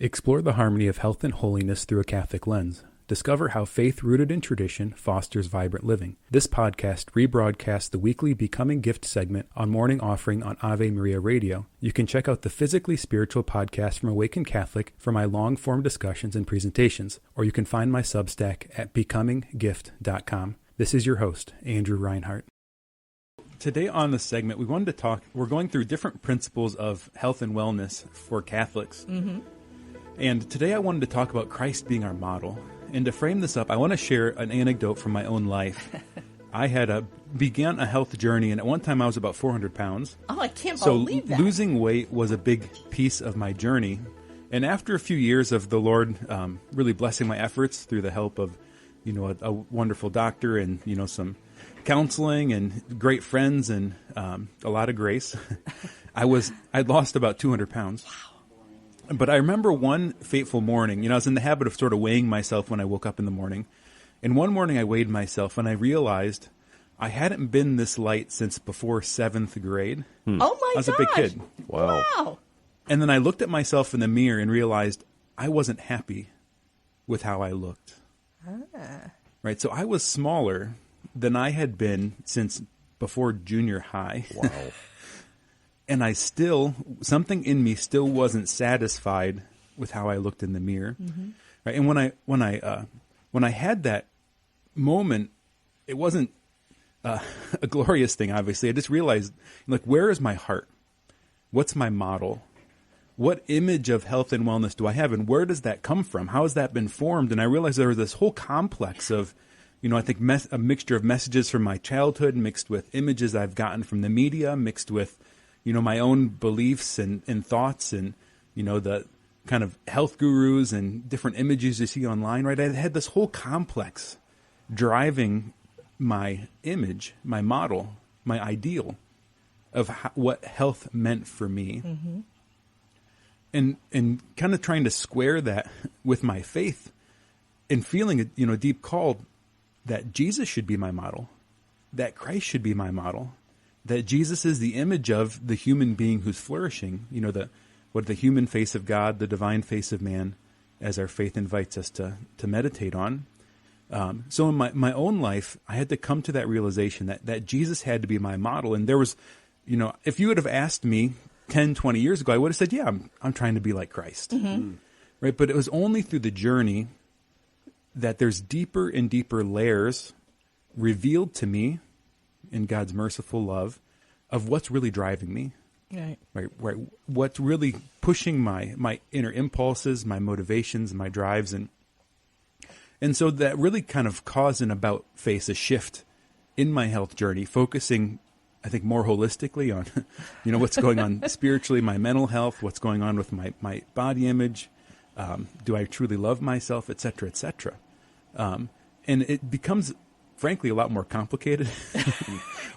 Explore the harmony of health and holiness through a Catholic lens. Discover how faith rooted in tradition fosters vibrant living. This podcast rebroadcasts the weekly Becoming Gift segment on Morning Offering on Ave Maria Radio. You can check out the Physically Spiritual podcast from Awakened Catholic for my long-form discussions and presentations, or you can find my Substack at becominggift.com. This is your host, Andrew Reinhardt. Today on the segment, we're going through different principles of health and wellness for Catholics. Mm-hmm. And today I wanted to talk about Christ being our model. And to frame this up, I want to share an anecdote from my own life. I had began a health journey, and at one time I was about 400 pounds. Oh, I can't believe that. So losing weight was a big piece of my journey. And after a few years of the Lord really blessing my efforts through the help of, a wonderful doctor and, some counseling and great friends and a lot of grace, I'd lost about 200 pounds. Wow. But I remember one fateful morning, I was in the habit of sort of weighing myself when I woke up in the morning. And one morning I weighed myself and I realized I hadn't been this light since before 7th grade. Oh my gosh. I was a big kid. Wow. And then I looked at myself in the mirror and realized I wasn't happy with how I looked. Right. So I was smaller than I had been since before junior high. Wow. And something in me still wasn't satisfied with how I looked in the mirror. Mm-hmm. Right? And when I had that moment, it wasn't a glorious thing, obviously. I just realized, where is my heart? What's my model? What image of health and wellness do I have? And where does that come from? How has that been formed? And I realized there was this whole complex of, I think a mixture of messages from my childhood mixed with images I've gotten from the media, mixed with my own beliefs and thoughts and, the kind of health gurus and different images you see online, right? I had this whole complex driving my image, my model, my ideal of what health meant for me. Mm-hmm. And kind of trying to square that with my faith and feeling a deep call that Jesus should be my model, that Christ should be my model. That Jesus is the image of the human being who's flourishing, the human face of God, the divine face of man, as our faith invites us to meditate on. So in my own life, I had to come to that realization that Jesus had to be my model. And there was, if you would have asked me 10, 20 years ago, I would have said, yeah, I'm trying to be like Christ. Mm-hmm. Right? But it was only through the journey that there's deeper and deeper layers revealed to me in God's merciful love of what's really driving me, right? What's really pushing my inner impulses, my motivations, my drives, and so that really kind of caused an about-face, a shift in my health journey, focusing, I think, more holistically on, what's going on spiritually, my mental health, what's going on with my body image, do I truly love myself, et cetera, et cetera. And it becomes, frankly, a lot more complicated.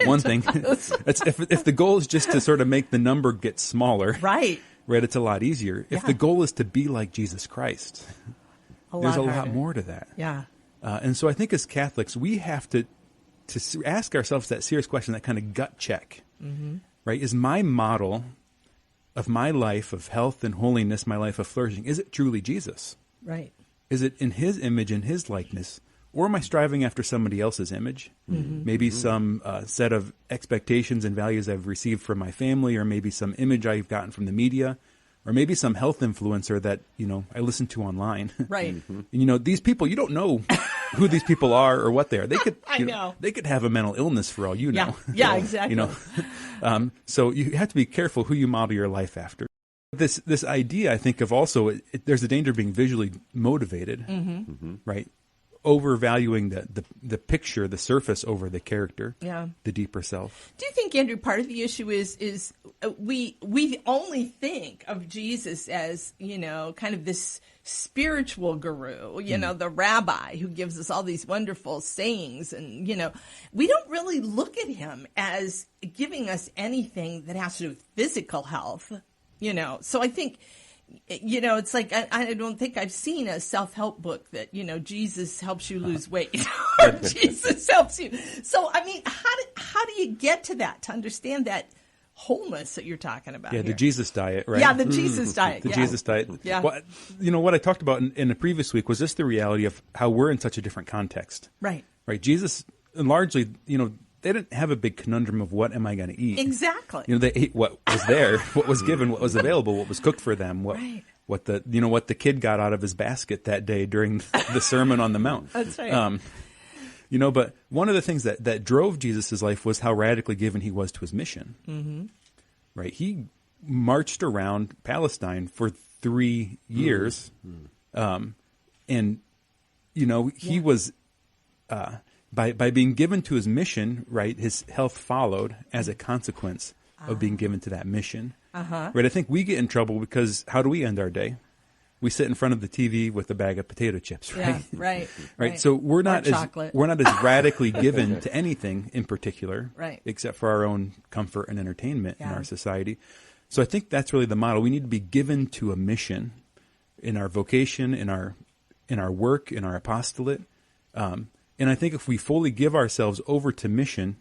One thing, if the goal is just to sort of make the number get smaller, right, it's a lot easier. If the goal is to be like Jesus Christ, there's a lot more to that. Yeah. And so I think as Catholics, we have to ask ourselves that serious question, that kind of gut check, mm-hmm. right? Is my model of my life of health and holiness, my life of flourishing, is it truly Jesus? Right. Is it in his image, in his likeness? Or am I striving after somebody else's image? Mm-hmm. Maybe some set of expectations and values I've received from my family, or maybe some image I've gotten from the media, or maybe some health influencer that, I listen to online. Right. And, these people, you don't know who these people are or what they are. They could, know. They could have a mental illness for all you know. Yeah, exactly. So you have to be careful who you model your life after. This idea, I think, of also, there's a danger of being visually motivated, mm-hmm. right? Overvaluing the picture, the surface over the character, the deeper self. Do you think, Andrew, part of the issue is we only think of Jesus as, kind of this spiritual guru, the rabbi who gives us all these wonderful sayings, and, we don't really look at him as giving us anything that has to do with physical health, So I think, it's like, I don't think I've seen a self-help book that, Jesus helps you lose weight or Jesus helps you. So, I mean, how do you get to that, to understand that wholeness that you're talking about. Yeah, here. the Jesus diet, right? Yeah, the Jesus diet. The yeah. Jesus diet. Yeah. Well, what I talked about in the previous week was just the reality of how we're in such a different context. Right. Right. Jesus, largely, they didn't have a big conundrum of what am I going to eat. Exactly. They ate what was there, what was given, what was available, what was cooked for them, what the kid got out of his basket that day during the Sermon on the Mount. That's right. But one of the things that drove Jesus' life was how radically given he was to his mission. Mm-hmm. Right? He marched around Palestine for 3 years. Mm-hmm. And he was, by being given to his mission, right, his health followed as a consequence of being given to that mission. Uh-huh. Right? I think we get in trouble because how do we end our day? We sit in front of the TV with a bag of potato chips, right? Yeah, right. So we're not as radically given to anything in particular, right, except for our own comfort and entertainment in our society. So I think that's really the model. We need to be given to a mission in our vocation, in our work, in our apostolate. And I think if we fully give ourselves over to mission,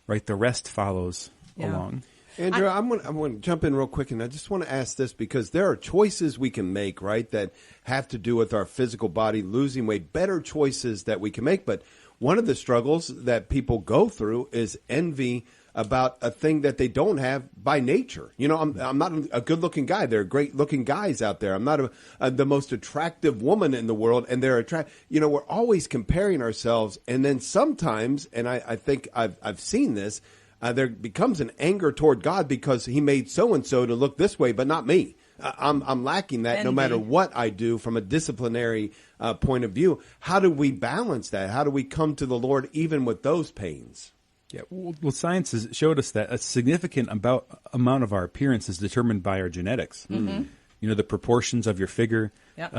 right, the rest follows along. Andrea, I'm going to jump in real quick, and I just want to ask this because there are choices we can make, right, that have to do with our physical body, losing weight, better choices that we can make. But one of the struggles that people go through is envy about a thing that they don't have by nature. I'm not a good-looking guy. There are great-looking guys out there. I'm not the most attractive woman in the world, and they're we're always comparing ourselves, and then sometimes, and I think I've seen this, there becomes an anger toward God because he made so-and-so to look this way, but not me. I'm lacking that no matter what I do from a disciplinary point of view. How do we balance that? How do we come to the Lord even with those pains? Yeah, well, science has showed us that a significant amount of our appearance is determined by our genetics. Mm-hmm. The proportions of your figure. Yep.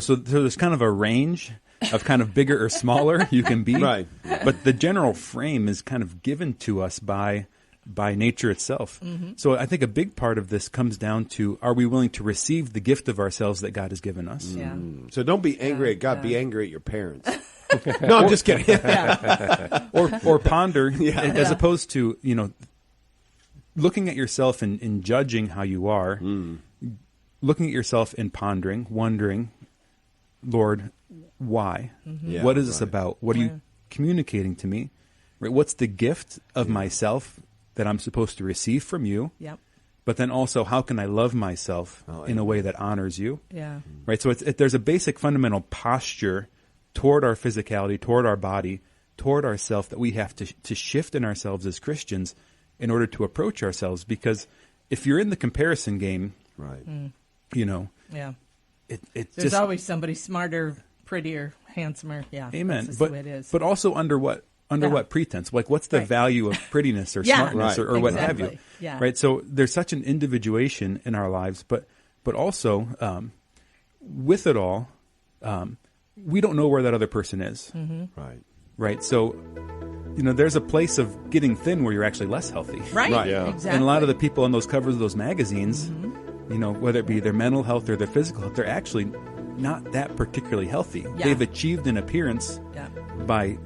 So there's kind of a range of kind of bigger or smaller you can be. Right. But the general frame is kind of given to us by nature itself. Mm-hmm. So I think a big part of this comes down to, are we willing to receive the gift of ourselves that God has given us? Yeah. So don't be angry at God, be angry at your parents. No, I'm just kidding. or ponder, as opposed to, looking at yourself and judging how you are, looking at yourself and pondering, wondering, Lord, why? Mm-hmm. Yeah, what is this about? What are you communicating to me? Right? What's the gift of myself that I'm supposed to receive from you? Yep. But then also, how can I love myself in a way that honors you? Yeah. Right. So there's a basic fundamental posture toward our physicality, toward our body, toward ourself that we have to shift in ourselves as Christians in order to approach ourselves. Because if you're in the comparison game, right, yeah, it's there's always somebody smarter, prettier, handsomer. Yeah. Amen. That's the way it is. But also under what pretense? Like, what's the value of prettiness or smartness or what have you? Yeah. Right. So there's such an individuation in our lives, but also with it all, we don't know where that other person is. Mm-hmm. Right. So, there's a place of getting thin where you're actually less healthy. Right. Yeah. Exactly. And a lot of the people on those covers of those magazines, whether it be their mental health or their physical health, they're actually not that particularly healthy. Yeah. They've achieved an appearance by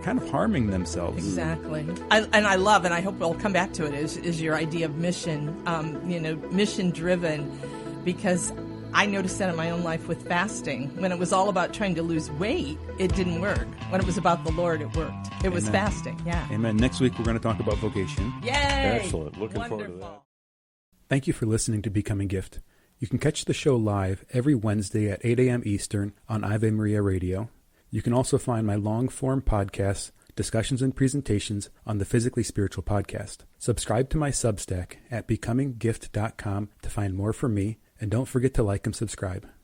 kind of harming themselves. Exactly. I love, and I hope we'll come back to it, is your idea of mission, mission driven, because I noticed that in my own life with fasting. When it was all about trying to lose weight, it didn't work. When it was about the Lord, it worked. It was fasting. Yeah. Amen. Next week, we're going to talk about vocation. Yay! Excellent. Looking Wonderful. forward to that. Thank you for listening to Becoming Gift. You can catch the show live every Wednesday at 8 a.m. Eastern on Ave Maria Radio. You can also find my long-form podcasts, discussions, and presentations on the Physically Spiritual Podcast. Subscribe to my Substack at becominggift.com to find more from me, and don't forget to like and subscribe.